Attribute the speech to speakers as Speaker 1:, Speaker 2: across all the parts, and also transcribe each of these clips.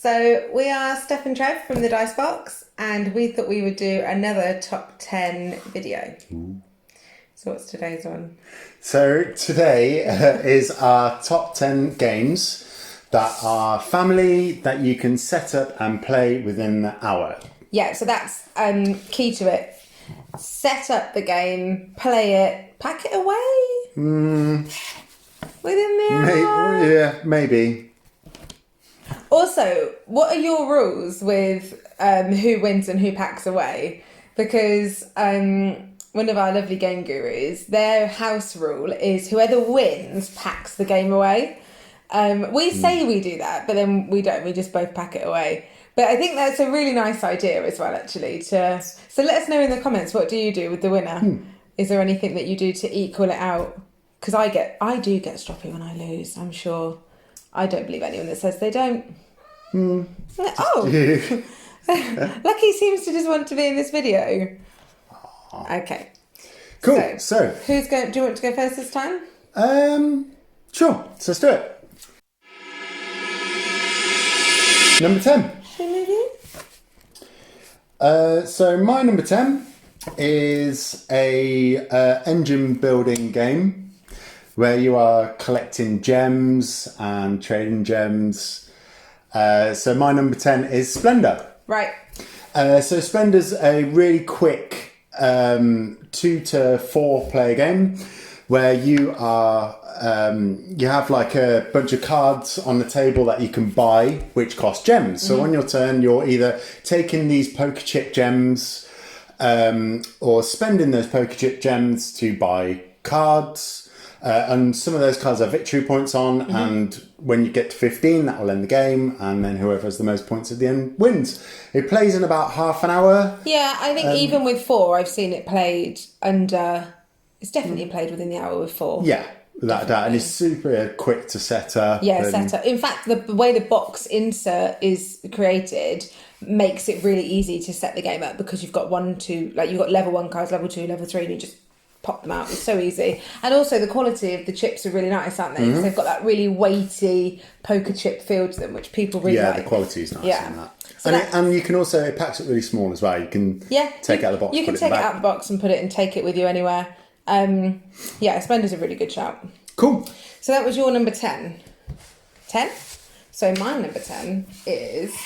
Speaker 1: So we are Steph and Trev from the Dice Box, and we thought we would do another top 10 video. Ooh. So what's today's one?
Speaker 2: So today is our top 10 games that are family that you can set up and play within the hour.
Speaker 1: Yeah, so that's key to it. Set up the game, play it, pack it away within the hour.
Speaker 2: Yeah, maybe.
Speaker 1: Also, what are your rules with who wins and who packs away? Because one of our lovely game gurus, their house rule is whoever wins packs the game away. We say we do that, but then we don't. We just both pack it away. But I think that's a really nice idea as well, actually. So let us know in the comments, what do you do with the winner? Is there anything that you do to equal it out? Because I do get stroppy when I lose, I'm sure. I don't believe anyone that says they don't. Oh, Lucky seems to just want to be in this video. Okay.
Speaker 2: Cool. So
Speaker 1: who's going? Do you want to go first this time?
Speaker 2: Sure. So let's do it. Number 10. So my number 10 is a engine building game where you are collecting gems and trading gems. So my number 10 is Splendor.
Speaker 1: Right.
Speaker 2: So Splendor's a really quick 2 to 4 player game where you are you have like a bunch of cards on the table that you can buy which cost gems. So on your turn you're either taking these poker chip gems or spending those poker chip gems to buy cards. And some of those cards have victory points on, and when you get to 15, that will end the game, and then whoever has the most points at the end wins. It plays in about half an hour.
Speaker 1: Yeah, I think even with 4, I've seen it played under... It's definitely played within the hour with 4.
Speaker 2: Yeah, without a doubt, and it's super quick to set up.
Speaker 1: Yeah, set up. In fact, the way the box insert is created makes it really easy to set the game up, because you've got you've got level 1 cards, level 2, level 3, and you just pop them out. It's so easy. And also the quality of the chips are really nice, aren't they? Because they've got that really weighty poker chip feel to them, which people really like.
Speaker 2: Yeah, the quality is nice on that.
Speaker 1: So
Speaker 2: and you can also, it packs it really small as well. You can take it out of the box.
Speaker 1: You can take it out of the box and put it and take it with you anywhere. Splendor's a really good shout.
Speaker 2: Cool.
Speaker 1: So that was your number 10. 10? So my number 10 is...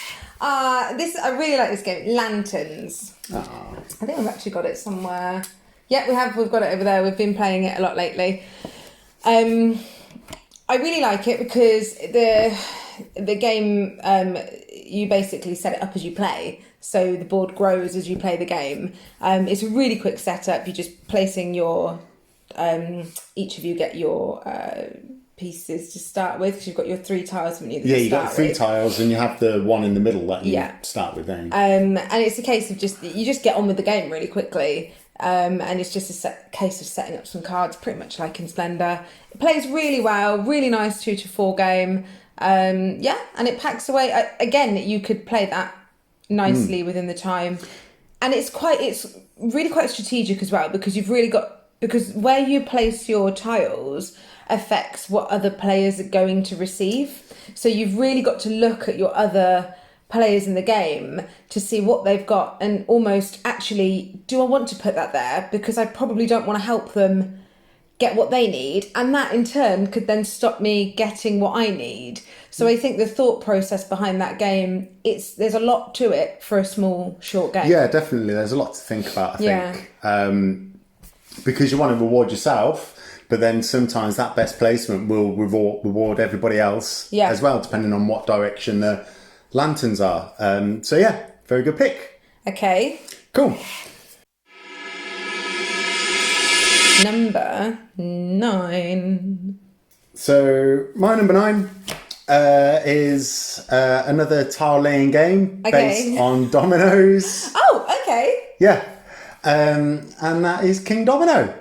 Speaker 1: I really like this game, Lanterns.
Speaker 2: Oh.
Speaker 1: I think I've actually got it somewhere... Yeah, we've got it over there. We've been playing it a lot lately. I really like it because the game, you basically set it up as you play. So the board grows as you play the game. It's a really quick setup. You're just placing your... each of you get your pieces to start with, because you've got your 3 tiles, haven't you?
Speaker 2: You've got 3 tiles, and you have the one in the middle that you start with then.
Speaker 1: And it's a case of you just get on with the game really quickly. And it's just a case of setting up some cards, pretty much like in Splendor. It plays really well, really nice 2 to 4 game. And it packs away. Again, you could play that nicely within the time. And it's really quite strategic as well, because because where you place your tiles affects what other players are going to receive. So you've really got to look at your other players in the game to see what they've got, and almost actually, do I want to put that there? Because I probably don't want to help them get what they need, and that in turn could then stop me getting what I need. So I think the thought process behind that game, there's a lot to it for a small, short game.
Speaker 2: Yeah, definitely. There's a lot to think about, I think. Because you want to reward yourself, but then sometimes that best placement will reward everybody else as well, depending on what direction the lanterns are. Very good pick.
Speaker 1: Okay.
Speaker 2: Cool.
Speaker 1: Number 9.
Speaker 2: So my number 9 is another tile laying game based on dominoes.
Speaker 1: Oh, okay.
Speaker 2: Yeah. And that is King Domino.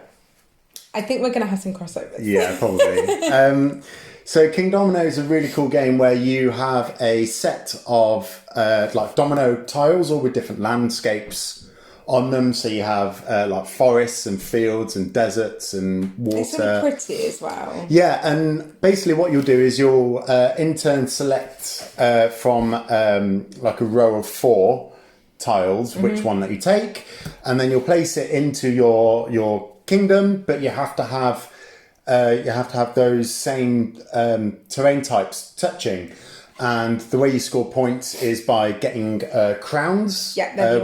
Speaker 1: I think we're going to have some crossovers.
Speaker 2: Yeah, probably. So King Domino is a really cool game where you have a set of like domino tiles, all with different landscapes on them. So you have like forests and fields and deserts and water.
Speaker 1: It's really pretty as well.
Speaker 2: Yeah, and basically what you'll do is you'll in turn select from like a row of 4 tiles, which one that you take, and then you'll place it into your kingdom, but you have to have those same terrain types touching. And the way you score points is by getting crowns,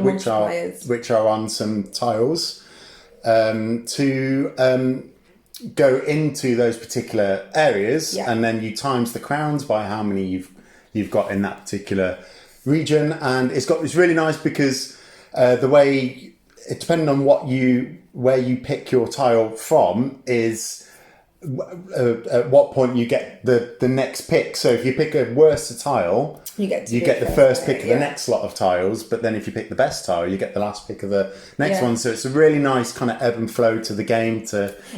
Speaker 2: which are on some tiles, to go into those particular areas, and then you times the crowns by how many you've got in that particular region. And it's really nice because the way it, depending on where you pick your tile from, is at what point you get the next pick. So if you pick a worse tile, you get the first pick of the next lot of tiles, but then if you pick the best tile, you get the last pick of the next one. So it's a really nice kind of ebb and flow to the game.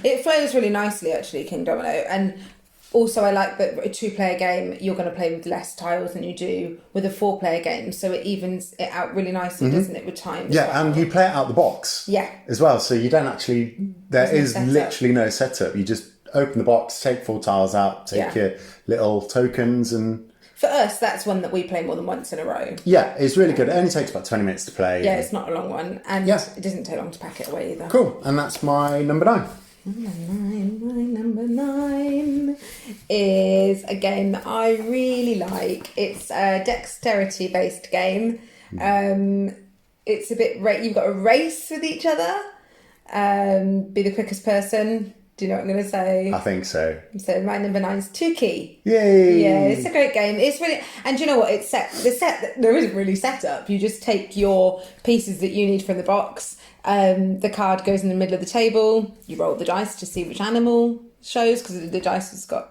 Speaker 2: It
Speaker 1: flows really nicely, actually, King Domino. And also I like that a 2-player game, you're going to play with less tiles than you do with a 4-player game, so it evens it out really nicely, doesn't it, with time?
Speaker 2: And you play it out the box as well, so you don't actually, there's literally no setup. You just open the box, take 4 tiles out, take your little tokens, and
Speaker 1: for us, that's one that we play more than once in a row.
Speaker 2: Yeah, it's really good. It only takes about 20 minutes to play.
Speaker 1: Yeah, it's not a long one, and it doesn't take long to pack it away either.
Speaker 2: Cool, and that's my number 9.
Speaker 1: My number 9 is a game that I really like. It's a dexterity-based game. It's a bit, you've got a race with each other. Be the quickest person. Do you know what I'm going to say?
Speaker 2: I think so.
Speaker 1: So my number 9 is Tuki.
Speaker 2: Yay!
Speaker 1: Yeah, it's a great game. It's really, and do you know what? It's there isn't really set up. You just take your pieces that you need from the box. The card goes in the middle of the table. You roll the dice to see which animal shows, because the die has got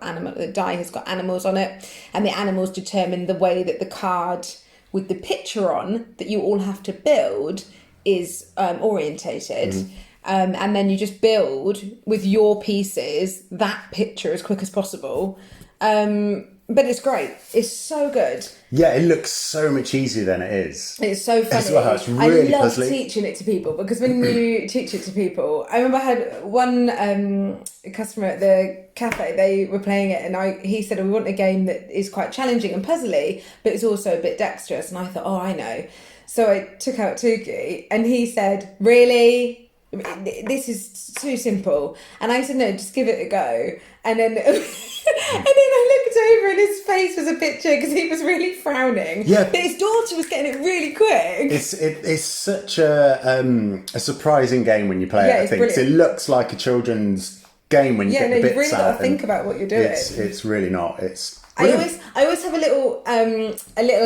Speaker 1: animals on it, and the animals determine the way that the card with the picture on that you all have to build is orientated. And then you just build with your pieces that picture as quick as possible. But it's great. It's so good.
Speaker 2: Yeah, it looks so much easier than it is.
Speaker 1: It's so funny.
Speaker 2: As well, it's really
Speaker 1: I love
Speaker 2: puzzly.
Speaker 1: teaching it to people, because when you teach it to people, I remember I had one customer at the cafe. They were playing it, and he said, "We want a game that is quite challenging and puzzly, but it's also a bit dexterous." And I thought, "Oh, I know." So I took out Tuki, and he said, "Really? This is too simple." And I said, "No, just give it a go." And then and then I looked over, and his face was a picture, because he was really frowning.
Speaker 2: Yeah,
Speaker 1: but his daughter was getting it really quick.
Speaker 2: It's such a surprising game when you play it. I think it looks like a children's game when you get the bits out.
Speaker 1: You've really got to think about what you're doing.
Speaker 2: It's really not. It's
Speaker 1: brilliant. I always have a little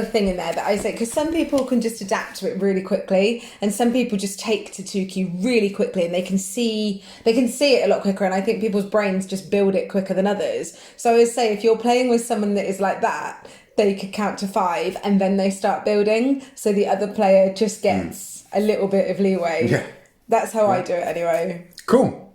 Speaker 1: thing in there that I say, because some people can just adapt to it really quickly, and some people just take to Tuki really quickly, and they can see it a lot quicker, and I think people's brains just build it quicker than others. So I always say, if you're playing with someone that is like that, they could count to 5 and then they start building, so the other player just gets a little bit of leeway.
Speaker 2: Yeah,
Speaker 1: that's how I do it anyway.
Speaker 2: Cool.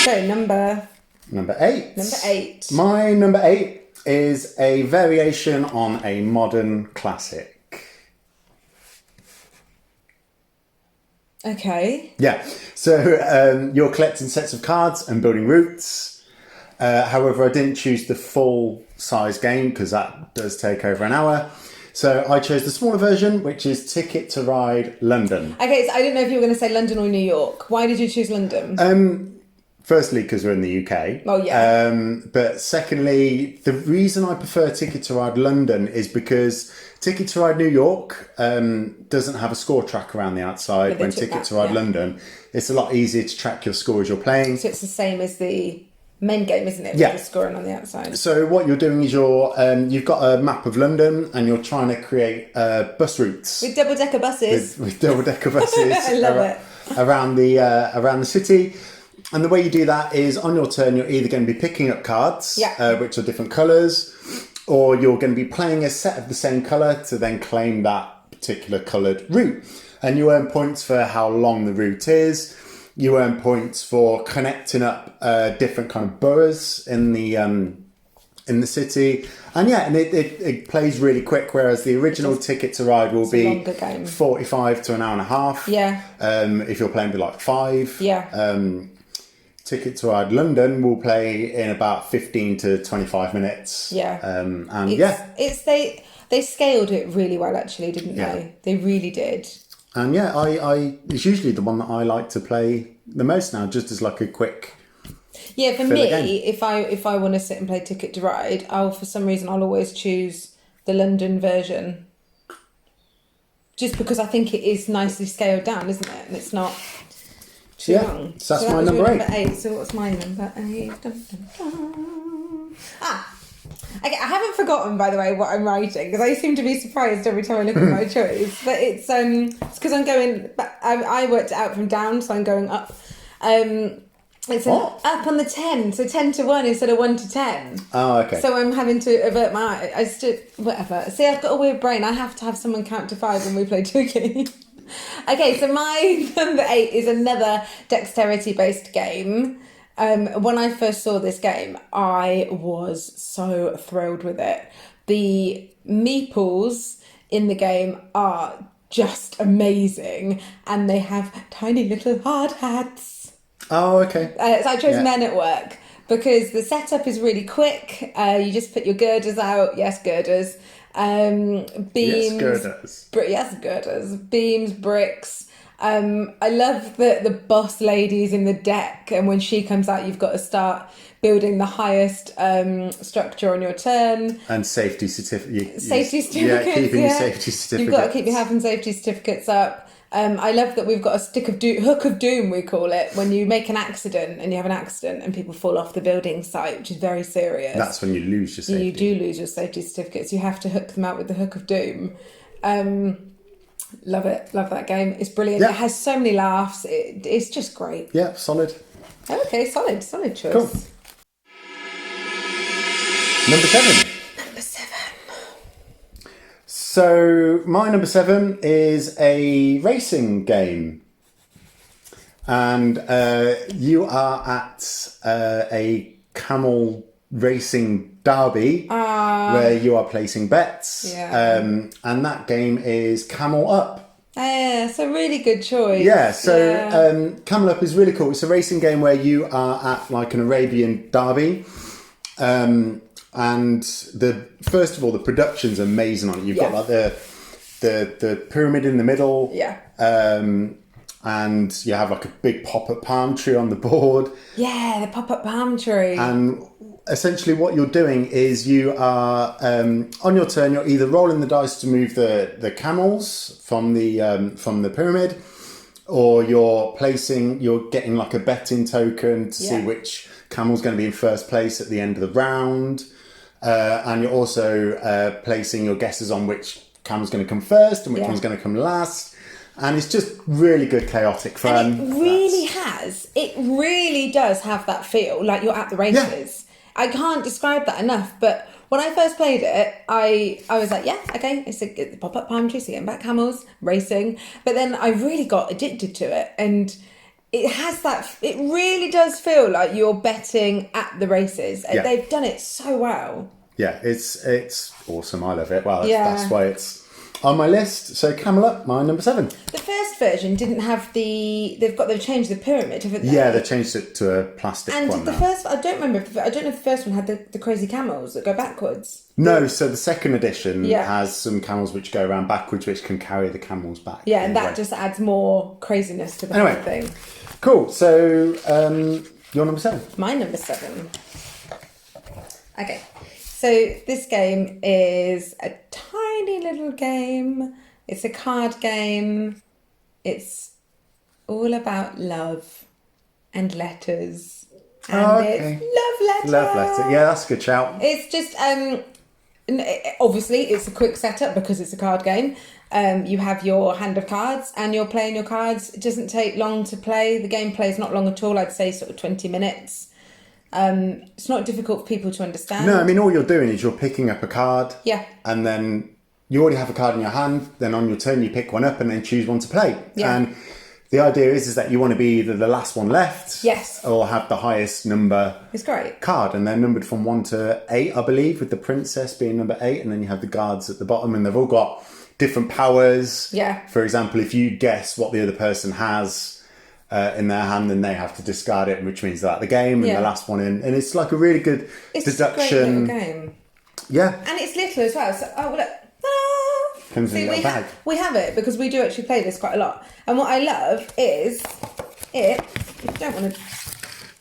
Speaker 1: So Number
Speaker 2: 8.
Speaker 1: Number 8.
Speaker 2: My number 8 is a variation on a modern classic.
Speaker 1: Okay.
Speaker 2: Yeah. So you're collecting sets of cards and building routes. However, I didn't choose the full size game, because that does take over an hour. So I chose the smaller version, which is Ticket to Ride London.
Speaker 1: Okay, so I didn't know if you were going to say London or New York. Why did you choose London?
Speaker 2: Firstly, because we're in the UK.
Speaker 1: Oh, yeah.
Speaker 2: But secondly, the reason I prefer Ticket to Ride London is because Ticket to Ride New York doesn't have a score track around the outside. When Ticket to Ride London, it's a lot easier to track your score as you're playing.
Speaker 1: So it's the same as the main game, isn't it?
Speaker 2: Yeah.
Speaker 1: With the scoring on the outside.
Speaker 2: So what you're doing is you've got a map of London, and you're trying to create bus routes.
Speaker 1: With double-decker buses.
Speaker 2: With double-decker buses.
Speaker 1: I love it.
Speaker 2: Around the city. And the way you do that is, on your turn, you're either going to be picking up cards, which are different colours, or you're going to be playing a set of the same colour to then claim that particular coloured route. And you earn points for how long the route is. You earn points for connecting up different kind of boroughs in the in the city. And it plays really quick, whereas the original Ticket to Ride will be 45 to an hour and a half.
Speaker 1: Yeah.
Speaker 2: If you're playing with like 5.
Speaker 1: Yeah.
Speaker 2: Ticket to Ride London will play in about 15 to 25 minutes.
Speaker 1: Yeah.
Speaker 2: And
Speaker 1: they scaled it really well, actually, didn't they? They really did.
Speaker 2: And it's usually the one that I like to play the most now, just as like a quick.
Speaker 1: Yeah, for me, if I want to sit and play Ticket to Ride, for some reason I'll always choose the London version. Just because I think it is nicely scaled down, isn't it? And it's not too long.
Speaker 2: So that's my number 8.
Speaker 1: Number 8. So what's my number 8? Dun, dun, dun. Okay, I haven't forgotten, by the way, what I'm writing, because I seem to be surprised every time I look at my choice. But it's because I'm going. I worked it out from down, so I'm going up. It's up on the 10, so 10 to 1 instead of 1 to 10.
Speaker 2: Oh, okay.
Speaker 1: So I'm having to avert my eye. Whatever. See, I've got a weird brain. I have to have someone count to 5 when we play Tookie. Okay, so my number 8 is another dexterity-based game. When I first saw this game, I was so thrilled with it. The meeples in the game are just amazing, and they have tiny little hard hats.
Speaker 2: Oh, okay.
Speaker 1: So I chose Men at Work because the setup is really quick. You just put your girders out. Yes, girders. Beams. Yes, girders. Beams, bricks. I love the boss ladies in the deck, and when she comes out, you've got to start building the highest structure on your turn.
Speaker 2: And safety certificates.
Speaker 1: Yeah,
Speaker 2: keeping your safety certificates.
Speaker 1: You've got to keep your health and safety certificates up. I love that we've got a hook of doom, we call it, when you make an accident and you have an accident and people fall off the building site, which is very serious.
Speaker 2: That's when you lose your safety.
Speaker 1: You do lose your safety certificates. You have to hook them out with the hook of doom. Love it. Love that game. It's brilliant. Yeah. It has so many laughs. It's just great.
Speaker 2: Yeah, solid.
Speaker 1: Okay, solid choice.
Speaker 2: Cool. Number 7. So my number 7 is a racing game, and you are at a camel racing derby where you are placing bets, and that game is Camel Up.
Speaker 1: Yeah, it's a really good choice.
Speaker 2: Yeah, so Camel Up is really cool. It's a racing game where you are at like an Arabian derby. And first of all, the production's amazing on it. You've got like the pyramid in the middle.
Speaker 1: Yeah.
Speaker 2: And you have like a big pop-up palm tree on the board.
Speaker 1: Yeah, the pop-up palm tree.
Speaker 2: And essentially what you're doing is you are, on your turn, you're either rolling the dice to move the camels from the pyramid, or you're getting like a betting token to see which camel's going to be in first place at the end of the round. And you're also placing your guesses on which camel's going to come first and which one's going to come last. And it's just really good, chaotic fun.
Speaker 1: And it really does have that feel like you're at the races. Yeah. I can't describe that enough, but when I first played it, I was like, yeah, okay, it's a pop-up palm tree, so getting back camels, racing. But then I really got addicted to it, and it has that, it really does feel like you're betting at the races. Yeah. They've done it so well.
Speaker 2: Yeah, it's awesome. I love it. Well, that's why it's on my list. So Camel Up, my number 7.
Speaker 1: The first version didn't have they've changed the pyramid, haven't they?
Speaker 2: Yeah, they changed it to a plastic one.
Speaker 1: And the first, I don't know if the first one had the crazy camels that go backwards.
Speaker 2: No, so the second edition has some camels which go around backwards, which can carry the camels back.
Speaker 1: Yeah, and that just adds more craziness to the whole thing.
Speaker 2: Cool. So your number 7.
Speaker 1: My number 7. Okay. So this game is a tiny little game. It's a card game. It's all about love and letters. And it's love letter.
Speaker 2: Love letter. Yeah, that's a good shout.
Speaker 1: It's just, obviously, it's a quick setup because it's a card game. You have your hand of cards and you're playing your cards. It doesn't take long to play. The gameplay is not long at all. I'd say sort of 20 minutes. It's not difficult for people to understand.
Speaker 2: No, I mean, all you're doing is you're picking up a card.
Speaker 1: Yeah.
Speaker 2: And then you already have a card in your hand. Then on your turn, you pick one up and then choose one to play.
Speaker 1: Yeah.
Speaker 2: And the idea is that you want to be either the last one left,
Speaker 1: Yes.
Speaker 2: or have the highest number
Speaker 1: It's great.
Speaker 2: card, and they're numbered from 1 to 8, I believe, with the princess being number 8, and then you have the guards at the bottom, and they've all got different powers.
Speaker 1: Yeah.
Speaker 2: For example, if you guess what the other person has in their hand, then they have to discard it, which means they're out the game, and
Speaker 1: Yeah.
Speaker 2: the last one in. And it's like a really good
Speaker 1: It's
Speaker 2: deduction.
Speaker 1: a great little game.
Speaker 2: Yeah.
Speaker 1: And it's little as well. So, oh, well, look. Ah!
Speaker 2: Comes in a little bag.
Speaker 1: We have it because we do actually play this quite a lot. And what I love is if you don't want to...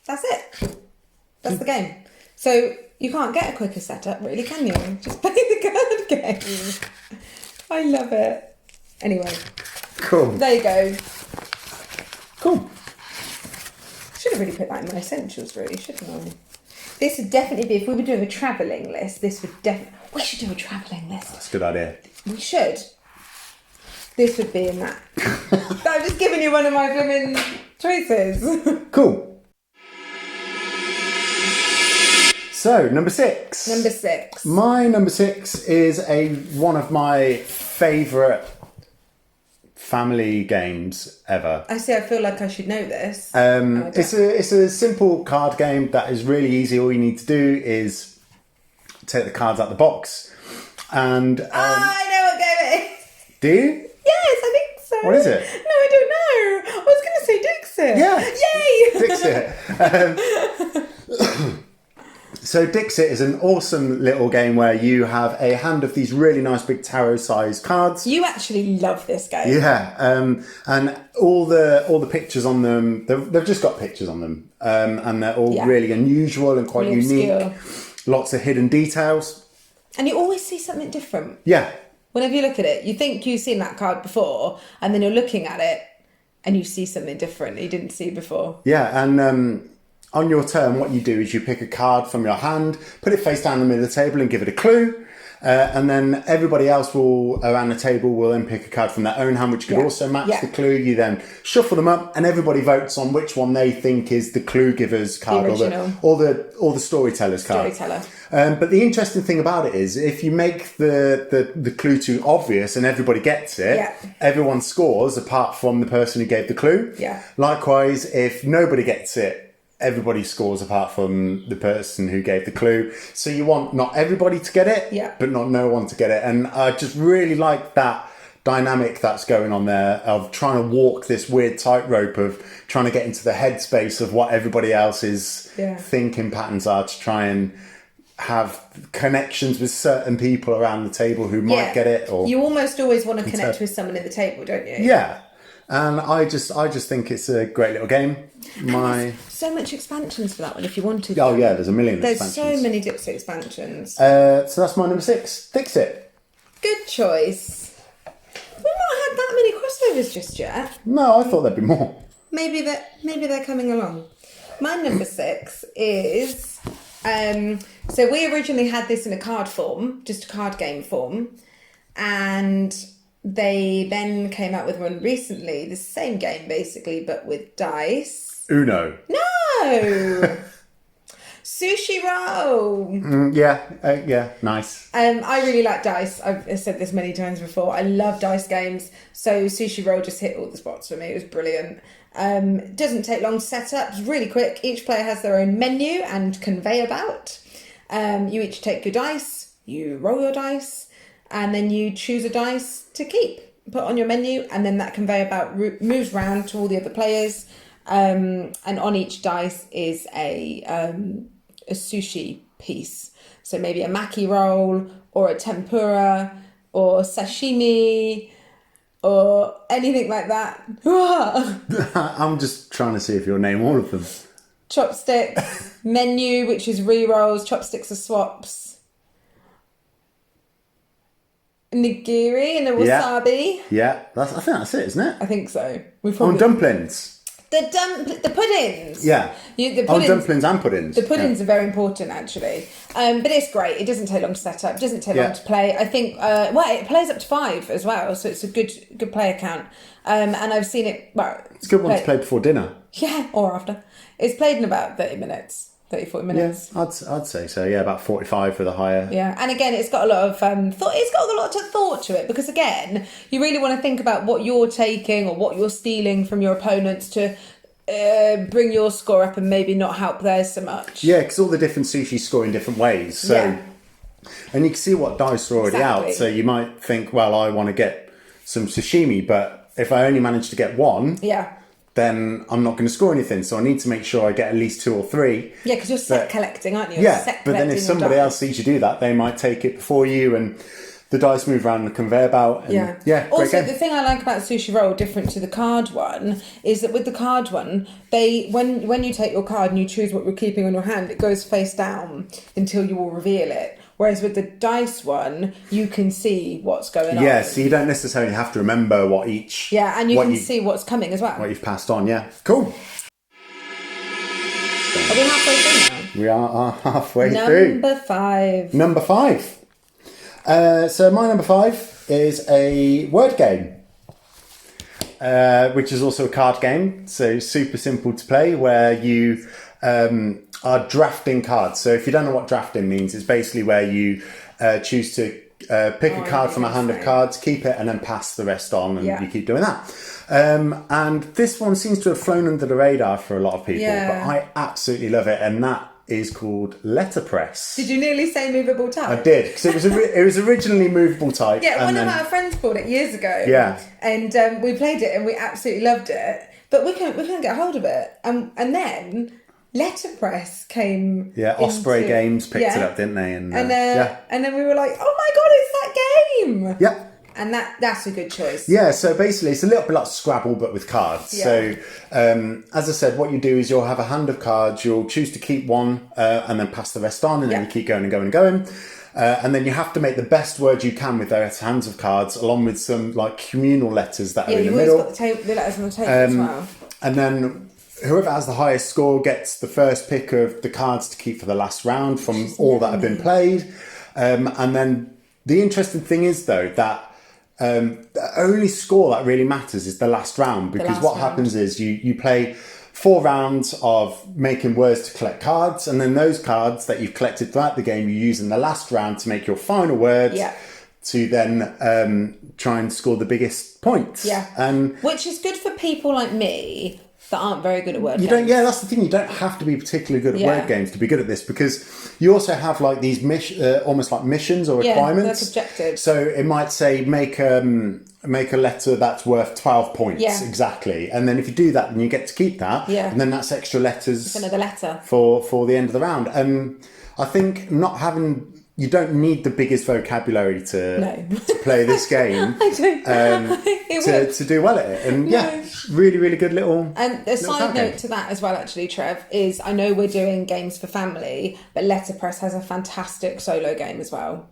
Speaker 1: That's it. That's the game. So you can't get a quicker setup, really, can you? Just play the card game. I love it. Anyway.
Speaker 2: Cool.
Speaker 1: There you go.
Speaker 2: Cool.
Speaker 1: Should have really put that in my essentials, really, shouldn't I? This would definitely be, if we were doing a travelling list, this would definitely... We should do a travelling list.
Speaker 2: That's a good idea.
Speaker 1: We should. This would be in that. I'm just giving you one of my blooming choices.
Speaker 2: Cool. So, number 6.
Speaker 1: Number 6.
Speaker 2: My number 6 is one of my favourite family games ever.
Speaker 1: I feel like I should know this.
Speaker 2: It's a simple card game that is really easy. All you need to do is take the cards out the box. And
Speaker 1: I know what game it is.
Speaker 2: do you?
Speaker 1: Yes, I think so.
Speaker 2: What is it?
Speaker 1: No, I don't know. I was going to say Dixit.
Speaker 2: Yeah.
Speaker 1: Yay!
Speaker 2: Dixit. So Dixit is an awesome little game where you have a hand of these really nice big tarot-sized cards.
Speaker 1: You actually love this game.
Speaker 2: Yeah, and all the pictures on them, they've just got pictures on them, and they're all really unusual and quite
Speaker 1: Really
Speaker 2: unique.
Speaker 1: obscure.
Speaker 2: Lots of hidden details.
Speaker 1: And you always see something different.
Speaker 2: Yeah.
Speaker 1: Whenever you look at it, you think you've seen that card before, and then you're looking at it, and you see something different you didn't see before.
Speaker 2: Yeah, and on your turn, what you do is you pick a card from your hand, put it face down in the middle of the table and give it a clue. And then everybody else around the table will then pick a card from their own hand, which could also match the clue. You then shuffle them up, and everybody votes on which one they think is the clue giver's card, or the storyteller's card. But the interesting thing about it is, if you make the clue too obvious and everybody gets it, everyone scores apart from the person who gave the clue.
Speaker 1: Yeah.
Speaker 2: Likewise, if nobody gets it, everybody scores apart from the person who gave the clue. So you want not everybody to get it, but not no one to get it. And I just really like that dynamic that's going on there of trying to walk this weird tightrope of trying to get into the headspace of what everybody else's thinking patterns are, to try and have connections with certain people around the table who might get it. Or
Speaker 1: you almost always want to connect with someone at the table, don't you?
Speaker 2: Yeah. And I just think it's a great little game.
Speaker 1: So much expansions for that one if you wanted.
Speaker 2: Oh yeah, there's a million
Speaker 1: There's
Speaker 2: expansions.
Speaker 1: so many Dixit expansions.
Speaker 2: So that's my number 6. Dixit.
Speaker 1: Good choice. We've not had that many crossovers just yet.
Speaker 2: No, I thought there'd be more.
Speaker 1: Maybe they're coming along. My number 6 is so we originally had this in a card form, just a card game form, and they then came out with one recently, the same game basically, but with dice.
Speaker 2: Uno.
Speaker 1: No! Sushi roll.
Speaker 2: Yeah, nice.
Speaker 1: I really like dice. I've said this many times before. I love dice games. So Sushi roll just hit all the spots for me. It was brilliant. Doesn't take long to set up. It's really quick. Each player has their own menu and conveyor belt. You each take your dice, you roll your dice, and then you choose a dice to keep, put on your menu, and then that conveyor belt moves round to all the other players. And on each dice is a sushi piece. So maybe a maki roll, or a tempura, or sashimi, or anything like that.
Speaker 2: I'm just trying to see if you'll name all of them.
Speaker 1: Chopsticks, menu, which is re-rolls, chopsticks are swaps. Nigiri and a wasabi.
Speaker 2: Yeah, I think that's it, isn't it?
Speaker 1: I think so.
Speaker 2: Dumplings.
Speaker 1: The puddings.
Speaker 2: Yeah. Dumplings and puddings.
Speaker 1: The puddings are very important, actually. But it's great. It doesn't take long to set up. It doesn't take long to play. I think, it plays up to 5 as well, so it's a good player count. And I've seen it,
Speaker 2: it's a good one to play before dinner.
Speaker 1: Yeah, or after. It's played in about 30 minutes. 30, 40 minutes.
Speaker 2: Yeah, I'd say so. Yeah, about 45 for the higher.
Speaker 1: Yeah, and again, it's got a lot of thought. It's got a lot of thought to it because again, you really want to think about what you're taking or what you're stealing from your opponents to bring your score up and maybe not help theirs so much.
Speaker 2: Yeah, because all the different sushi score in different ways. So, and you can see what dice are already out. So you might think, well, I want to get some sashimi, but if I only manage to get one, then I'm not going to score anything. So I need to make sure I get at least 2 or 3.
Speaker 1: Yeah, because you're set collecting, aren't you?
Speaker 2: Yeah, but then if somebody else sees you do that, they might take it before you and the dice move around the conveyor belt. And
Speaker 1: Also, the thing I like about Sushi Roll, different to the card one, is that with the card one, when you take your card and you choose what you're keeping on your hand, it goes face down until you will reveal it. Whereas with the dice one, you can see what's going on.
Speaker 2: Yeah, so you don't necessarily have to remember what each...
Speaker 1: Yeah, and you can see what's coming as well.
Speaker 2: What you've passed on, yeah. Cool.
Speaker 1: Are we halfway through now?
Speaker 2: We are halfway through.
Speaker 1: NumberFive.
Speaker 2: NumberFive. So my number 5 is a word game, which is also a card game. So super simple to play, where you are drafting cards. So if you don't know what drafting means, it's basically where you choose to pick a card from a hand of cards, keep it, and then pass the rest on, and you keep doing that. And this one seems to have flown under the radar for a lot of people, but I absolutely love it, and that is called letterpress.
Speaker 1: Did you nearly say movable type?
Speaker 2: I did, because it was originally movable type.
Speaker 1: Yeah, one of our friends bought it years ago.
Speaker 2: Yeah,
Speaker 1: and we played it and we absolutely loved it, but we couldn't get hold of it. And then letterpress came.
Speaker 2: Yeah, Osprey Games picked it up, didn't they? And
Speaker 1: then we were like, oh my god, it's that game.
Speaker 2: Yeah.
Speaker 1: And that's a good choice.
Speaker 2: Yeah, so basically it's a little bit like Scrabble but with cards. Yeah. So as I said, what you do is you'll have a hand of cards, you'll choose to keep one and then pass the rest on, and then you keep going and going and going. And then you have to make the best word you can with those hands of cards, along with some like communal letters that are in the middle. Yeah, you've always got the letters on the table as well. And then whoever has the highest score gets the first pick of the cards to keep for the last round from all that have been played. And then the interesting thing is, though, that the only score that really matters is the last round, because what happens is you play 4 rounds of making words to collect cards, and then those cards that you've collected throughout the game you use in the last round to make your final words to then try and score the biggest points.
Speaker 1: Which is good for people like me that aren't very good at word games.
Speaker 2: That's the thing. You don't have to be particularly good at word games to be good at this, because you also have like these almost like missions or requirements.
Speaker 1: That's objectives.
Speaker 2: So it might say make a letter that's worth 12 points exactly, and then if you do that, then you get to keep that, and then that's extra letters.
Speaker 1: It's another letter
Speaker 2: for the end of the round. And I think you don't need the biggest vocabulary to play this game. To do well at it. And really, really good little.
Speaker 1: And a side note to that as well, actually, Trev, is I know we're doing games for family, but Letterpress has a fantastic solo game as well.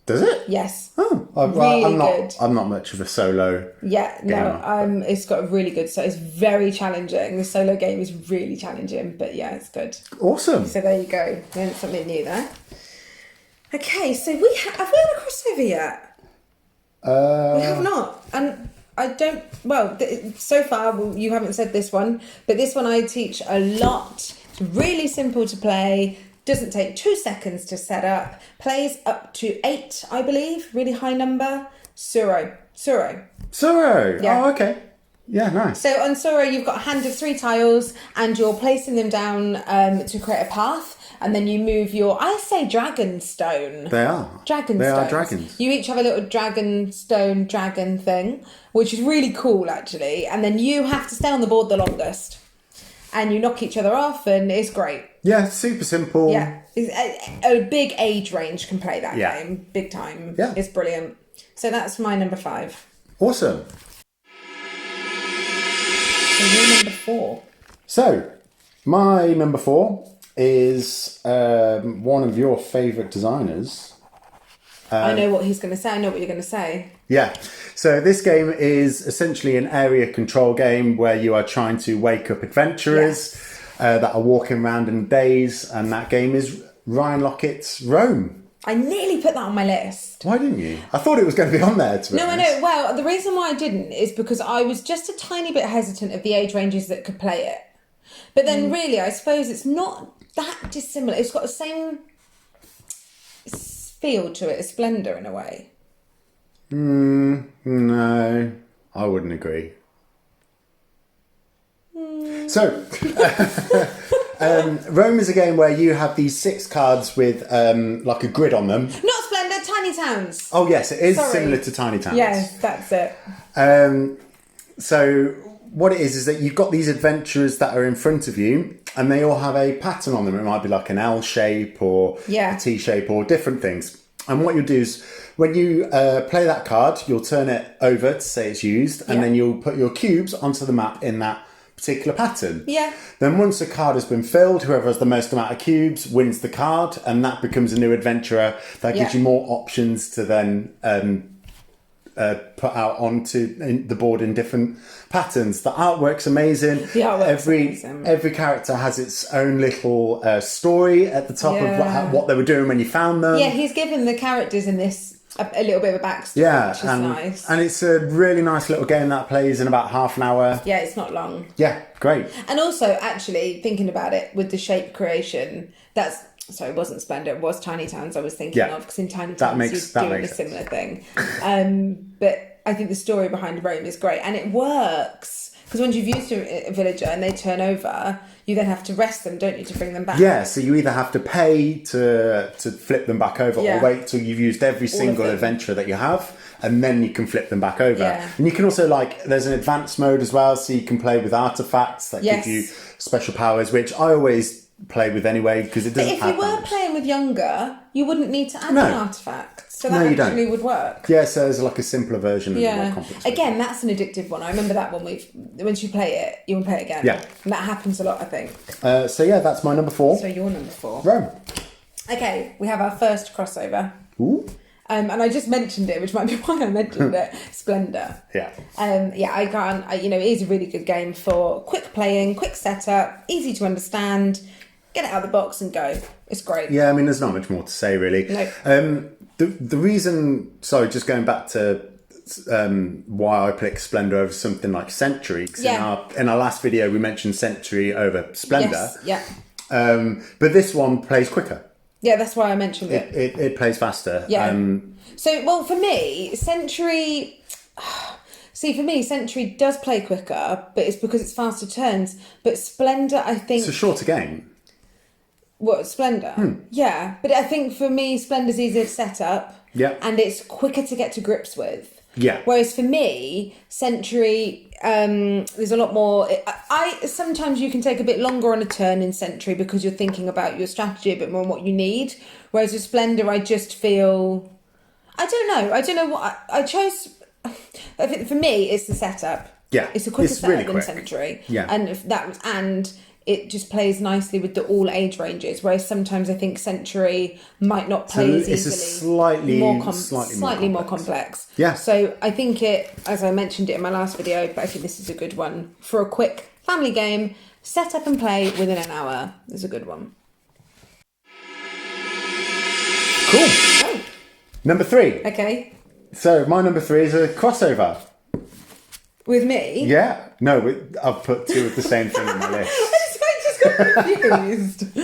Speaker 2: Does it?
Speaker 1: Yes.
Speaker 2: Oh, I'm not much of a solo.
Speaker 1: Yeah, no. It's got a really good. So it's very challenging. The solo game is really challenging, but yeah, it's good.
Speaker 2: Awesome.
Speaker 1: So there you go. Learned something new there. Okay, so have we had a crossover yet? We have not, and I don't. Well, so far you haven't said this one, but this one I teach a lot. It's really simple to play. Doesn't take 2 seconds to set up. Plays up to 8, I believe. Really high number. Suro.
Speaker 2: Yeah. Oh, okay. Yeah, nice.
Speaker 1: So on Suro, you've got a hand of 3 tiles, and you're placing them down to create a path. And then you move I say dragon stone.
Speaker 2: They are.
Speaker 1: They are dragons. You each have a little dragon thing, which is really cool, actually. And then you have to stay on the board the longest. And you knock each other off, and it's great.
Speaker 2: Yeah, super simple.
Speaker 1: Yeah. A big age range can play that game. Big time.
Speaker 2: Yeah.
Speaker 1: It's brilliant. So that's my number 5.
Speaker 2: Awesome.
Speaker 1: So you're number 4.
Speaker 2: So, my number 4 is one of your favourite designers.
Speaker 1: I know what he's going to say. I know what you're going to say. Yeah.
Speaker 2: So this game is essentially an area control game where you are trying to wake up adventurers that are walking around in days, and that game is Ryan Lockett's Rome.
Speaker 1: I nearly put that on my list.
Speaker 2: Why didn't you? I thought it was going to be on there, to be honest.
Speaker 1: No, I know. Well, the reason why I didn't is because I was just a tiny bit hesitant of the age ranges that could play it. But then really, I suppose it's not that dissimilar. It's got the same feel to it as Splendor in a way.
Speaker 2: No, I wouldn't agree. So, Rome is a game where you have these 6 cards with like a grid on them.
Speaker 1: Not Splendor, Tiny Towns.
Speaker 2: Oh yes, it is
Speaker 1: Sorry.
Speaker 2: similar to Tiny Towns.
Speaker 1: Yes, that's it.
Speaker 2: So what it is that you've got these adventurers that are in front of you, and they all have a pattern on them. It might be like an L shape or a T shape or different things. And what you'll do is when you play that card, you'll turn it over to say it's used, and then you'll put your cubes onto the map in that particular pattern.
Speaker 1: Yeah.
Speaker 2: Then once a card has been filled, whoever has the most amount of cubes wins the card, and that becomes a new adventurer. That gives you more options to then put out onto the board in different patterns. The artwork's amazing.
Speaker 1: The artwork's amazing.
Speaker 2: Every character has its own little story at the top of what they were doing when you found them.
Speaker 1: Yeah, he's given the characters in this a little bit of a backstory, which is nice.
Speaker 2: And it's a really nice little game that plays in about half an hour.
Speaker 1: Yeah, it's not long.
Speaker 2: Yeah, great.
Speaker 1: And also, actually, thinking about it, with the shape creation, it wasn't Splendor, it was Tiny Towns I was thinking of, because in Tiny Towns you're doing a similar thing. But I think the story behind Rome is great, and it works, because once you've used a villager and they turn over, you then have to rest them, don't you, to bring them back?
Speaker 2: Yeah, so you either have to pay to flip them back over or wait till you've used every single adventurer that you have, and then you can flip them back over.
Speaker 1: Yeah.
Speaker 2: And you can also, there's an advanced mode as well, so you can play with artifacts that give you special powers, which I always play with anyway, because it doesn't
Speaker 1: But if you were playing with younger, you wouldn't need to add an artifact. So that actually would work.
Speaker 2: Yeah, so there's like a simpler version and a more complex version.
Speaker 1: Again, that's an addictive one. I remember that one. Once you play it, you will play it again.
Speaker 2: Yeah.
Speaker 1: And that happens a lot, I think.
Speaker 2: So yeah, that's my number 4.
Speaker 1: So your number 4.
Speaker 2: Rome.
Speaker 1: Okay, we have our first crossover.
Speaker 2: Ooh.
Speaker 1: And I just mentioned it, which might be why I mentioned it. Splendor.
Speaker 2: Yeah.
Speaker 1: It is a really good game for quick playing, quick setup, easy to understand. Get it out of the box and go. It's great.
Speaker 2: Yeah, I mean, there's not much more to say, really.
Speaker 1: No.
Speaker 2: The reason, just going back to why I picked Splendor over something like Century, because in our last video we mentioned Century over Splendor.
Speaker 1: Yes, yeah.
Speaker 2: But this one plays quicker.
Speaker 1: Yeah, that's why I mentioned it.
Speaker 2: It plays faster.
Speaker 1: Yeah. For me, Century... for me, Century does play quicker, but it's because it's faster turns. But Splendor, I think...
Speaker 2: It's a shorter game.
Speaker 1: What, Splendor? Yeah, but I think for me, Splendor's easier to set up.
Speaker 2: Yeah.
Speaker 1: And it's quicker to get to grips with.
Speaker 2: Yeah.
Speaker 1: Whereas for me, Century, there's a lot more... Sometimes you can take a bit longer on a turn in Century because you're thinking about your strategy a bit more and what you need. Whereas with Splendor, I just feel... I don't know what... I chose... I think for me, it's the setup.
Speaker 2: Yeah.
Speaker 1: It's a quicker setup
Speaker 2: really
Speaker 1: than Century.
Speaker 2: Yeah.
Speaker 1: And it just plays nicely with the all age ranges, whereas sometimes I think Century might not play as easily.
Speaker 2: It's a slightly
Speaker 1: more complex.
Speaker 2: Yeah.
Speaker 1: So I think as I mentioned it in my last video, but I think this is a good one for a quick family game, set up and play within an hour. It's a good one.
Speaker 2: Cool.
Speaker 1: Oh.
Speaker 2: Number 3.
Speaker 1: Okay.
Speaker 2: So my number 3 is a crossover.
Speaker 1: With me?
Speaker 2: Yeah. No, I've put 2 of the same thing on my list.
Speaker 1: I just got confused.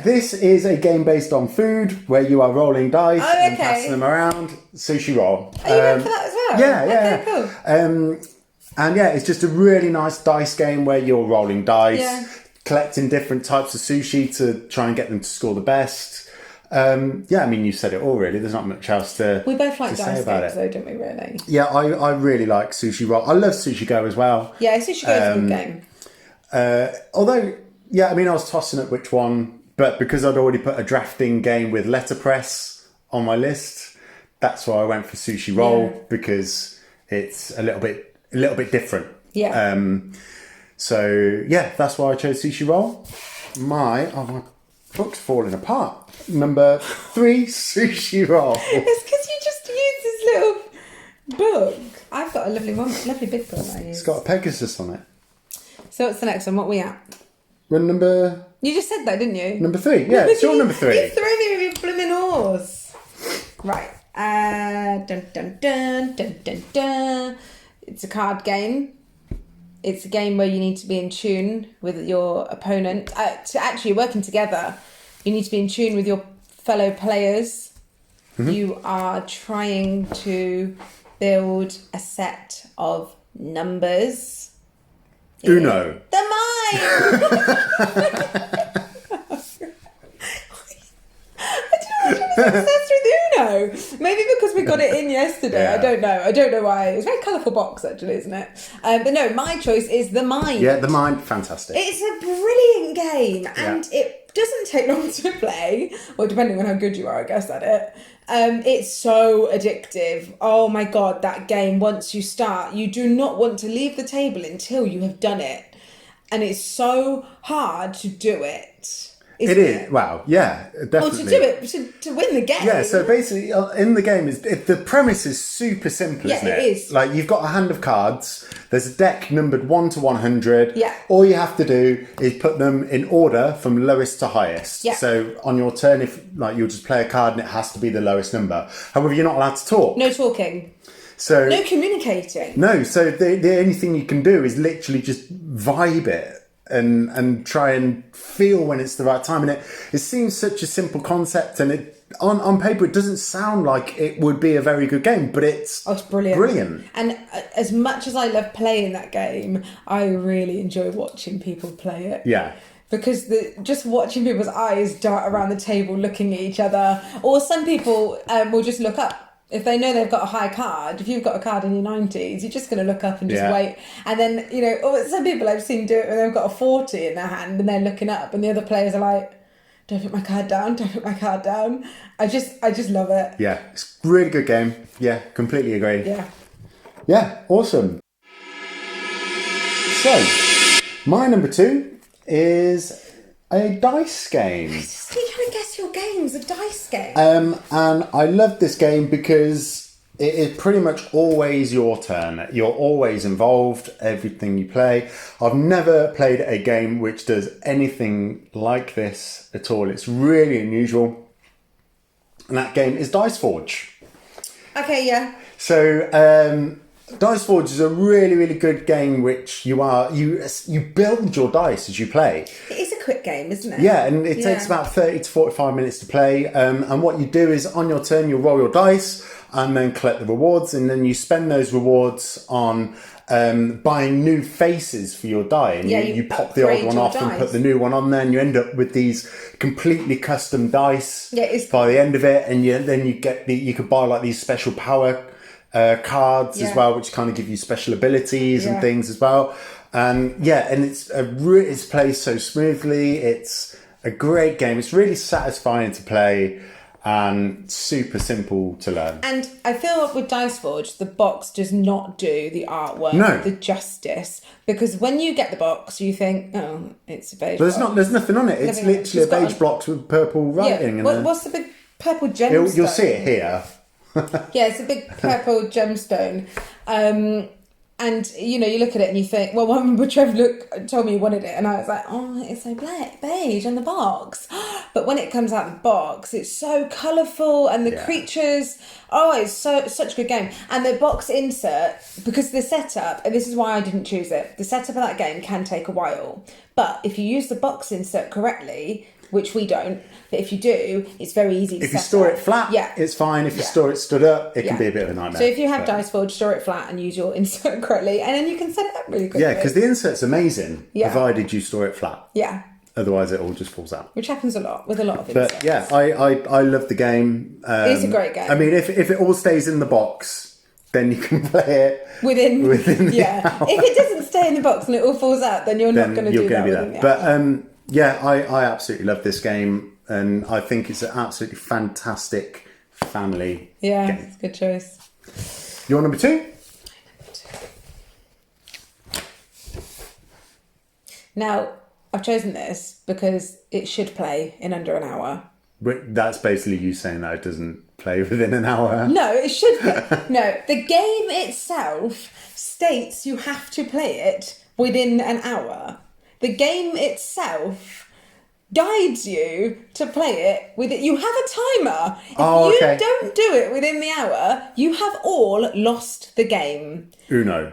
Speaker 2: This is a game based on food where you are rolling dice and passing them around. Sushi roll.
Speaker 1: Are you going for that as well?
Speaker 2: Yeah.
Speaker 1: Okay, cool.
Speaker 2: And it's just a really nice dice game where you're rolling dice, collecting different types of sushi to try and get them to score the best. You said it all really. There's not much else to
Speaker 1: We both like dice
Speaker 2: about
Speaker 1: games though, don't we, really?
Speaker 2: Yeah, I really like Sushi Roll. I love Sushi Go as well.
Speaker 1: Yeah, Sushi Go is a good game.
Speaker 2: Although, I was tossing up which one, but because I'd already put a drafting game with letterpress on my list, that's why I went for Sushi Roll, because it's a little bit different.
Speaker 1: Yeah.
Speaker 2: That's why I chose Sushi Roll. My book's falling apart. Number 3, Sushi Roll.
Speaker 1: It's because you just used this little book. I've got a lovely big book I use.
Speaker 2: It's got a Pegasus on it.
Speaker 1: So what's the next one? What are we at?
Speaker 2: We're number...
Speaker 1: You just said that, didn't you?
Speaker 2: Number 3. Yeah, it's your number 3.
Speaker 1: You threw me with your blooming horse. Right. Dun dun dun dun dun dun. It's a card game. It's a game where you need to be in tune with your opponent. To actually working together, you need to be in tune with your fellow players. Mm-hmm. You are trying to build a set of numbers.
Speaker 2: Uno.
Speaker 1: The mind! I'm obsessed with Uno. Maybe because we got it in yesterday. Yeah. I don't know why. It's a very colourful box, actually, isn't it? But no, my choice is The Mind.
Speaker 2: Yeah, The Mind, fantastic.
Speaker 1: It's a brilliant game, and it doesn't take long to play. Well, depending on how good you are, I guess, at it. It's so addictive. Oh my God, that game, once you start, you do not want to leave the table until you have done it. And it's so hard to do it. It is.
Speaker 2: Wow. Yeah, definitely.
Speaker 1: Well, to do it, to win the game.
Speaker 2: Yeah, so basically in the game, the premise is super simple, isn't it?
Speaker 1: Yeah, it is.
Speaker 2: Like, you've got a hand of cards. There's a deck numbered 1 to 100.
Speaker 1: Yeah.
Speaker 2: All you have to do is put them in order from lowest to highest.
Speaker 1: Yeah.
Speaker 2: So on your turn, if you'll just play a card and it has to be the lowest number. However, you're not allowed to talk.
Speaker 1: No talking.
Speaker 2: So
Speaker 1: no communicating.
Speaker 2: No, so the only thing you can do is literally just vibe it. And try and feel when it's the right time. And it seems such a simple concept, and on paper it doesn't sound like it would be a very good game, but it's brilliant.
Speaker 1: And as much as I love playing that game, I really enjoy watching people play it.
Speaker 2: Yeah.
Speaker 1: Because just watching people's eyes dart around the table looking at each other, or some people will just look up. If they know they've got a high card, if you've got a card in your 90s, you're just going to look up and just wait. And then, some people I've seen do it when they've got a 40 in their hand and they're looking up and the other players are like, don't put my card down, don't put my card down. I just love it.
Speaker 2: Yeah, it's a really good game. Yeah, completely agree.
Speaker 1: Yeah.
Speaker 2: Yeah, awesome. So, my number 2 is a dice game.
Speaker 1: I just keep trying to guess your games, a dice game.
Speaker 2: And I love this game because it is pretty much always your turn. You're always involved, everything you play. I've never played a game which does anything like this at all. It's really unusual. And that game is Dice Forge.
Speaker 1: Okay, yeah.
Speaker 2: So, Dice Forge is a really, really good game which you build your dice as you play.
Speaker 1: It is a quick game, isn't it?
Speaker 2: Yeah, and it takes about 30 to 45 minutes to play. And what you do is on your turn, you roll your dice and then collect the rewards. And then you spend those rewards on buying new faces for your die. And you pop the old one off and put the new one on there. And you end up with these completely custom dice by the end of it. And then you could buy like these special power cards as well, which kind of give you special abilities and things as well. And it's played so smoothly. It's a great game. It's really satisfying to play and super simple to learn. And
Speaker 1: I feel like with Dice Forge, the box does not do the artwork the justice, because when you get the box, you think, oh, it's a beige block.
Speaker 2: There's nothing on it. It's literally a beige block with purple writing.
Speaker 1: Yeah. What's the big purple gemstone?
Speaker 2: You'll see it here.
Speaker 1: Yeah, it's a big purple gemstone. And, you look at it and you think, well, one member Trev told me he wanted it. And I was like, oh, it's so beige on the box. But when it comes out of the box, it's so colourful. And the creatures, it's such a good game. And the box insert, because the setup, and this is why I didn't choose it, the setup of that game can take a while. But if you use the box insert correctly, which we don't, but if you do, it's very easy to
Speaker 2: If you store it flat, it's fine. If you store it stood up, it can be a bit of a nightmare.
Speaker 1: So if you have Dice Forge, store it flat and use your insert correctly, and then you can set it up really quickly.
Speaker 2: Yeah, because the insert's amazing, provided you store it flat.
Speaker 1: Yeah.
Speaker 2: Otherwise, it all just falls out.
Speaker 1: Which happens a lot with a lot of inserts.
Speaker 2: But yeah, I love the game.
Speaker 1: It's a great game.
Speaker 2: I mean, if it all stays in the box, then you can play it within the hour.
Speaker 1: If it doesn't stay in the box and it all falls out, then you're not going to do that within the hour.
Speaker 2: But I absolutely love this game, and I think it's an absolutely fantastic family game.
Speaker 1: It's a good choice.
Speaker 2: Your number 2?
Speaker 1: Now, I've chosen this because it should play in under an hour.
Speaker 2: But that's basically you saying that it doesn't play within an hour.
Speaker 1: No, it should play. No, the game itself states you have to play it within an hour. The game itself guides you to play it with it. You have a timer. If you don't do it within the hour, you have all lost the game.
Speaker 2: Uno.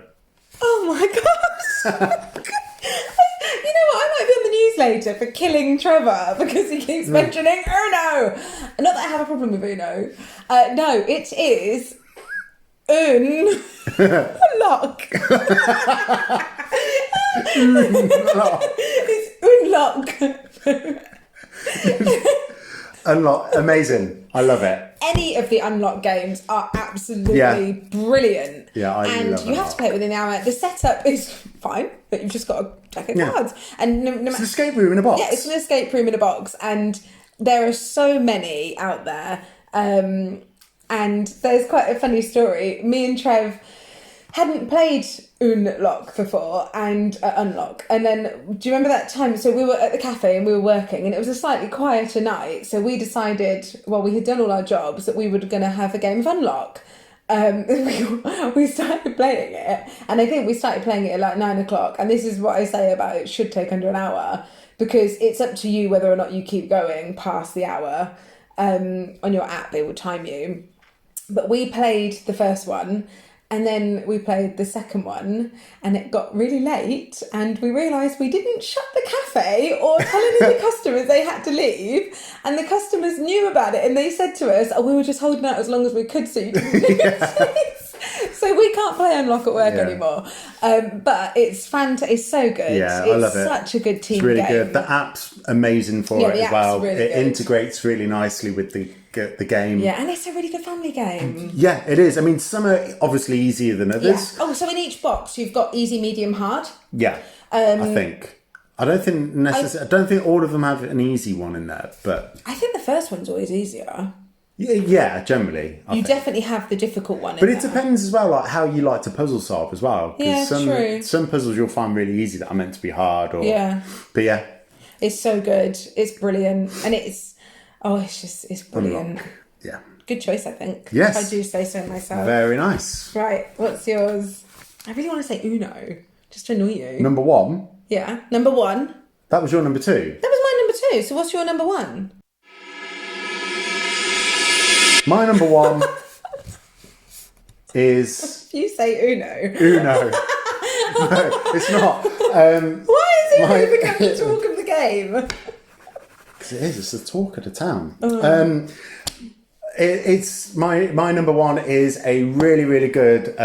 Speaker 1: Oh my gosh. You know what? I might be on the news later for killing Trevor because he keeps mentioning Uno. Not that I have a problem with Uno. No, it is Unlock. It's Unlock.
Speaker 2: Unlock, amazing. I love it.
Speaker 1: Any of the Unlock games are absolutely brilliant.
Speaker 2: Yeah, I
Speaker 1: and
Speaker 2: love
Speaker 1: you have to play it within an hour. The setup is fine, but you've just got a deck of cards. And
Speaker 2: it's an escape room in a box.
Speaker 1: Yeah, it's an escape room in a box, and there are so many out there. And there's quite a funny story. Me and Trev hadn't played Unlock before and Unlock. And then, do you remember that time? So we were at the cafe and we were working and it was a slightly quieter night. So we decided, well, we had done all our jobs, that we were going to have a game of Unlock. We started playing it and I think we started playing it at like 9 o'clock. And this is what I say about it should take under an hour because it's up to you whether or not you keep going past the hour. On your app, they will time you. But we played the first one. And then we played the second one and it got really late and we realised we didn't shut the cafe or tell any of the customers they had to leave. And the customers knew about it and they said to us, we were just holding out as long as we could so you didn't lose. So we can't play Unlock at work anymore. But it's fantastic. It's so good.
Speaker 2: Yeah, I love it.
Speaker 1: It's such a good team
Speaker 2: game. It's really
Speaker 1: game.
Speaker 2: good. The app's amazing for it as well.
Speaker 1: Really
Speaker 2: it
Speaker 1: good.
Speaker 2: integrates really nicely with the game.
Speaker 1: Yeah, and it's a really good family game.
Speaker 2: Yeah, it is. I mean, some are obviously easier than others.
Speaker 1: Yeah. Oh, so in each box you've got easy, medium, hard.
Speaker 2: Yeah, I think. I don't think all of them have an easy one in there, but
Speaker 1: I think the first one's always easier.
Speaker 2: Yeah, generally. I think.
Speaker 1: Definitely have the difficult one.
Speaker 2: But it depends as well, like how you like to puzzle solve as well.
Speaker 1: Yeah, true.
Speaker 2: Some puzzles you'll find really easy that are meant to be hard. But yeah,
Speaker 1: it's so good. It's brilliant, and it's brilliant.
Speaker 2: Unlock. Yeah,
Speaker 1: good choice, I think.
Speaker 2: Yes,
Speaker 1: if I do say so myself.
Speaker 2: Very nice.
Speaker 1: Right, what's yours? I really want to say Uno, just to annoy you.
Speaker 2: Number one.
Speaker 1: Yeah, number one.
Speaker 2: That was your number two.
Speaker 1: That was my number two. So what's your number one?
Speaker 2: My number one is...
Speaker 1: You say Uno.
Speaker 2: Uno. No, it's not.
Speaker 1: Why is it become the talk of the game?
Speaker 2: Because it is. It's the talk of the town. It's my number one is a really, really good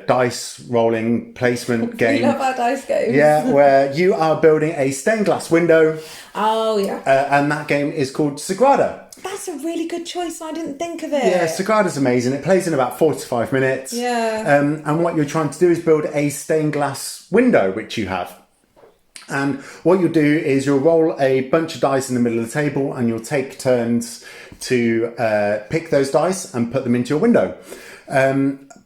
Speaker 2: dice rolling placement game.
Speaker 1: We love our dice games.
Speaker 2: Yeah, where you are building a stained glass window.
Speaker 1: Oh, yeah.
Speaker 2: And that game is called Sagrada.
Speaker 1: That's a really good choice. I didn't think of it.
Speaker 2: Yeah, Sagrada's amazing. It plays in about 45 minutes.
Speaker 1: Yeah.
Speaker 2: And what you're trying to do is build a stained glass window, which you have. And what you'll do is you'll roll a bunch of dice in the middle of the table and you'll take turns to pick those dice and put them into your window.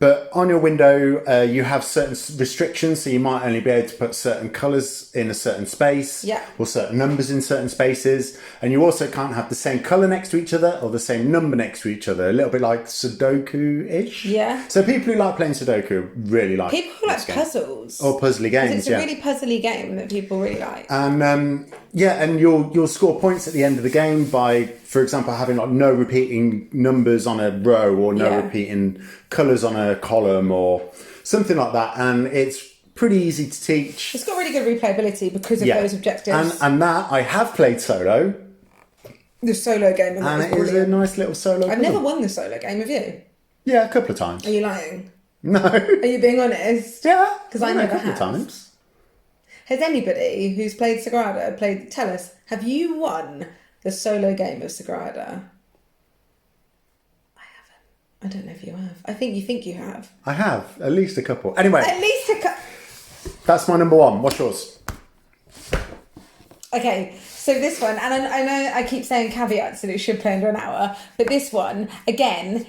Speaker 2: But on your window, you have certain restrictions, so you might only be able to put certain colours in a certain space, or certain numbers in certain spaces, and you also can't have the same colour next to each other or the same number next to each other. A little bit like Sudoku-ish.
Speaker 1: Yeah.
Speaker 2: So people who like playing Sudoku really like
Speaker 1: people who like puzzles
Speaker 2: or puzzly games.
Speaker 1: It's a really puzzly game that people really like.
Speaker 2: And and you'll score points at the end of the game by, for example, having like no repeating numbers on a row or no repeating colours on a column or something like that. And it's pretty easy to teach.
Speaker 1: It's got really good replayability because of those objectives.
Speaker 2: And that I have played solo.
Speaker 1: The solo game.
Speaker 2: And it is a nice little solo
Speaker 1: I've never won the solo game, have you?
Speaker 2: Yeah, a couple of times.
Speaker 1: Are you lying?
Speaker 2: No.
Speaker 1: Are you being honest?
Speaker 2: Yeah.
Speaker 1: Because I never
Speaker 2: a couple
Speaker 1: have.
Speaker 2: of times.
Speaker 1: Has anybody who's played Sagrada tell us, have you won the solo game of Sagrada? I haven't. I don't know if you have. I think you have.
Speaker 2: I have. At least a couple. Anyway.
Speaker 1: At least a couple.
Speaker 2: That's my number one. What's yours?
Speaker 1: Okay, so this one, and I know I keep saying caveats that it should play under an hour, but this one, again,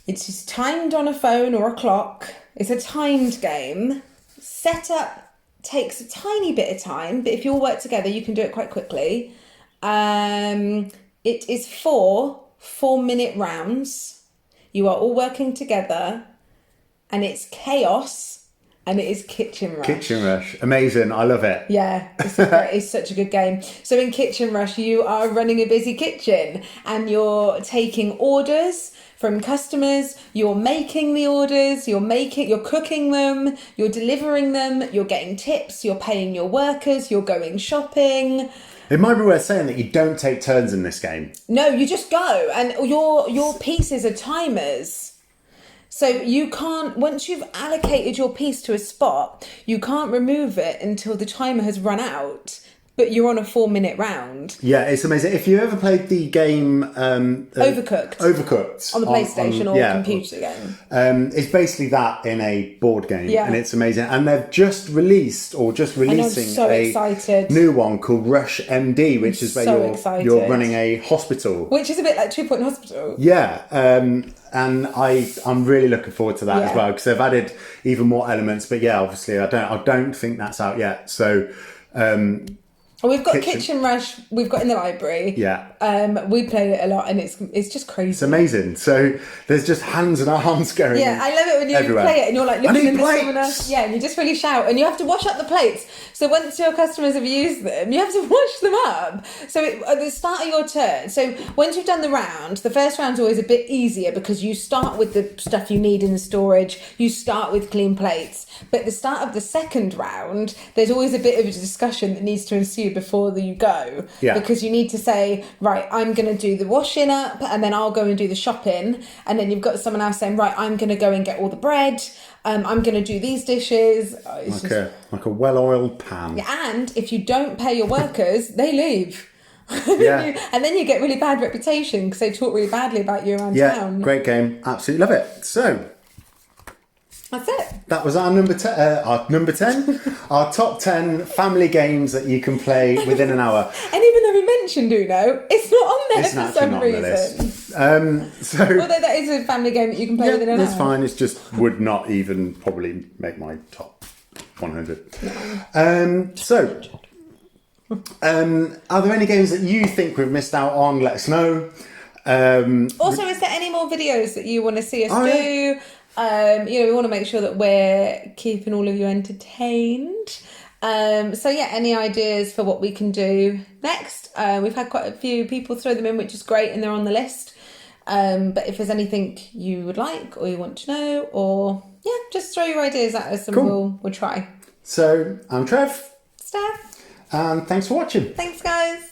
Speaker 1: it's just timed on a phone or a clock. It's a timed game. Setup takes a tiny bit of time, but if you all work together, you can do it quite quickly. It is 4-minute rounds. You are all working together, and it's chaos, and it is Kitchen Rush.
Speaker 2: Kitchen Rush. Amazing. I love it.
Speaker 1: Yeah, it's such a good game. So in Kitchen Rush, you are running a busy kitchen and you're taking orders from customers, you're making the orders, you're cooking them, you're delivering them, you're getting tips, you're paying your workers, you're going shopping.
Speaker 2: It might be worth saying that you don't take turns in this game.
Speaker 1: No, you just go, and your pieces are timers. So you can't, once you've allocated your piece to a spot, you can't remove it until the timer has run out. But you're on a 4-minute round.
Speaker 2: Yeah, it's amazing. If you ever played the game
Speaker 1: Overcooked
Speaker 2: on
Speaker 1: the PlayStation or computer game,
Speaker 2: it's basically that in a board game,
Speaker 1: Yeah.
Speaker 2: and it's amazing. And they've just releasing
Speaker 1: excited.
Speaker 2: new one called Rush MD, which is where you're running a hospital,
Speaker 1: which is a bit like 2 Point Hospital.
Speaker 2: Yeah, and I'm really looking forward to that as well, because they've added even more elements. But yeah, obviously I don't think that's out yet. So.
Speaker 1: We've got Kitchen Rush. We've got in the library.
Speaker 2: Yeah.
Speaker 1: We play it a lot, and it's just crazy.
Speaker 2: It's amazing. So there's just hands and arms going.
Speaker 1: Yeah, I love it when you
Speaker 2: everywhere.
Speaker 1: play it and you're like looking in the corner.
Speaker 2: Plates.
Speaker 1: Yeah, and you just really shout, and you have to wash up the plates. So once your customers have used them, you have to wash them up. So at the start of your turn. So once you've done the round, the first round's always a bit easier because you start with the stuff you need in the storage. You start with clean plates. But at the start of the second round, there's always a bit of a discussion that needs to ensue before you go.
Speaker 2: Yeah.
Speaker 1: Because you need to say, right, I'm going to do the washing up and then I'll go and do the shopping. And then you've got someone else saying, right, I'm going to go and get all the bread. I'm going to do these dishes.
Speaker 2: Like a well-oiled pan.
Speaker 1: Yeah, and if you don't pay your workers, they leave.
Speaker 2: Yeah.
Speaker 1: And then you get really bad reputation because they talk really badly about you around town.
Speaker 2: Yeah, great game. Absolutely love it. So...
Speaker 1: that's it.
Speaker 2: That was our number 10, our top 10 family games that you can play within an hour.
Speaker 1: And even though we mentioned Uno, it's not on there
Speaker 2: It's
Speaker 1: for
Speaker 2: actually
Speaker 1: some
Speaker 2: not
Speaker 1: reason.
Speaker 2: on the list.
Speaker 1: Although that is a family game that you can play within an hour.
Speaker 2: It's fine. It's just would not even probably make my top 100. Are there any games that you think we've missed out on? Let us know.
Speaker 1: Also, is there any more videos that you want to see us do? We want to make sure that we're keeping all of you entertained. Any ideas for what we can do next? We've had quite a few people throw them in, which is great, and they're on the list. But if there's anything you would like or you want to know, or just throw your ideas at us and we'll try.
Speaker 2: So I'm Trev.
Speaker 1: Steph.
Speaker 2: And thanks for watching.
Speaker 1: Thanks, guys.